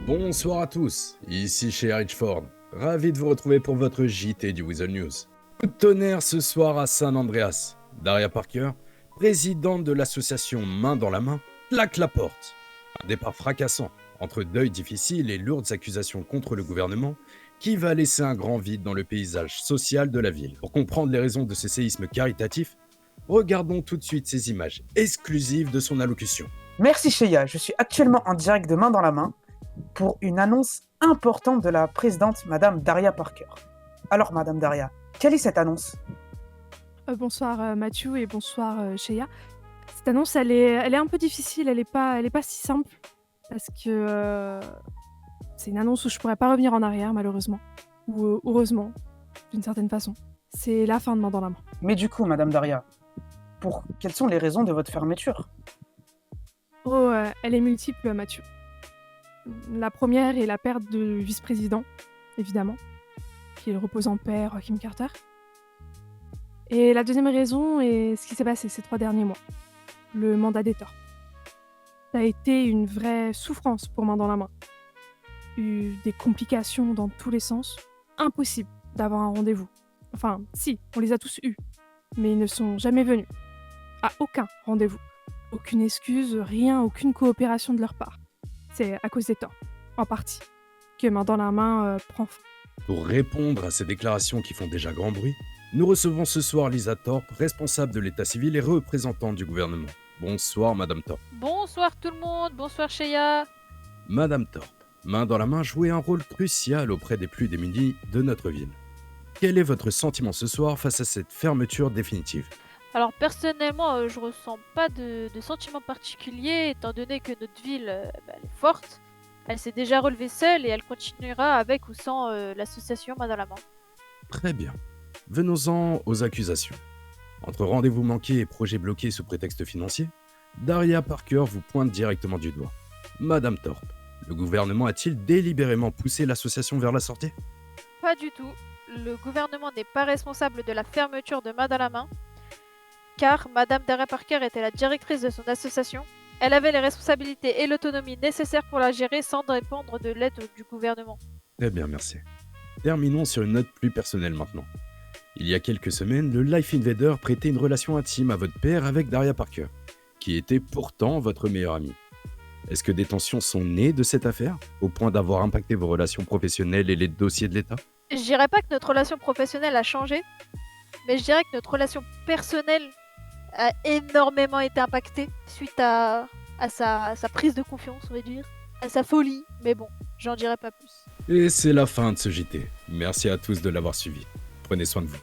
Bonsoir à tous, ici chez Richford. Ravi de vous retrouver pour votre JT du Weasel News. Coup de tonnerre ce soir à San Andreas. Daria Parker, présidente de l'association Main dans la main, claque la porte. Un départ fracassant, entre deuil difficile et lourdes accusations contre le gouvernement, qui va laisser un grand vide dans le paysage social de la ville. Pour comprendre les raisons de ce séisme caritatif, regardons tout de suite ces images exclusives de son allocution. Merci Sheya, je suis actuellement en direct de Main dans la main pour une annonce importante de la présidente Madame Daria Parker. Alors Madame Daria, quelle est cette annonce? Bonsoir Mathieu et bonsoir Sheya. Cette annonce, elle est un peu difficile, elle est pas si simple parce que c'est une annonce où je pourrais pas revenir en arrière malheureusement, ou heureusement, d'une certaine façon. C'est la fin de Main dans la main. Mais du coup Madame Daria, quelles sont les raisons de votre fermeture? Oh, elle est multiple Mathieu. La première est la perte du vice-président, évidemment, qui repose en paix, Kim Carter. Et la deuxième raison est ce qui s'est passé ces 3 derniers mois, le mandat des torts. Ça a été une vraie souffrance pour Main dans la main. Eu des complications dans tous les sens. Impossible d'avoir un rendez-vous. Enfin, si, on les a tous eus, mais ils ne sont jamais venus. À aucun rendez-vous. Aucune excuse, rien, aucune coopération de leur part. C'est à cause des torts, en partie, que Main dans la main prend fin. Pour répondre à ces déclarations qui font déjà grand bruit, nous recevons ce soir Lisa Thorpe, responsable de l'état civil et représentante du gouvernement. Bonsoir Madame Thorpe. Bonsoir tout le monde, bonsoir Sheya. Madame Thorpe, Main dans la main jouait un rôle crucial auprès des plus démunis de notre ville. Quel est votre sentiment ce soir face à cette fermeture définitive? Alors personnellement, je ressens pas de sentiment particulier étant donné que notre ville elle est forte. Elle s'est déjà relevée seule et elle continuera avec ou sans l'association Main dans la main. Très bien. Venons-en aux accusations. Entre rendez-vous manqués et projets bloqués sous prétexte financier, Daria Parker vous pointe directement du doigt. Madame Thorpe, le gouvernement a-t-il délibérément poussé l'association vers la sortie? Pas du tout. Le gouvernement n'est pas responsable de la fermeture de Main dans la main, car Madame Daria Parker était la directrice de son association. Elle avait les responsabilités et l'autonomie nécessaires pour la gérer sans dépendre de l'aide du gouvernement. Très bien, merci. Terminons sur une note plus personnelle maintenant. Il y a quelques semaines, le Life Invader prêtait une relation intime à votre père avec Daria Parker, qui était pourtant votre meilleure amie. Est-ce que des tensions sont nées de cette affaire, au point d'avoir impacté vos relations professionnelles et les dossiers de l'État? Je dirais pas que notre relation professionnelle a changé, mais je dirais que notre relation personnelle a énormément été impactée suite à sa prise de confiance, on va dire, à sa folie. Mais bon, j'en dirai pas plus. Et c'est la fin de ce JT. Merci à tous de l'avoir suivi. Prenez soin de vous.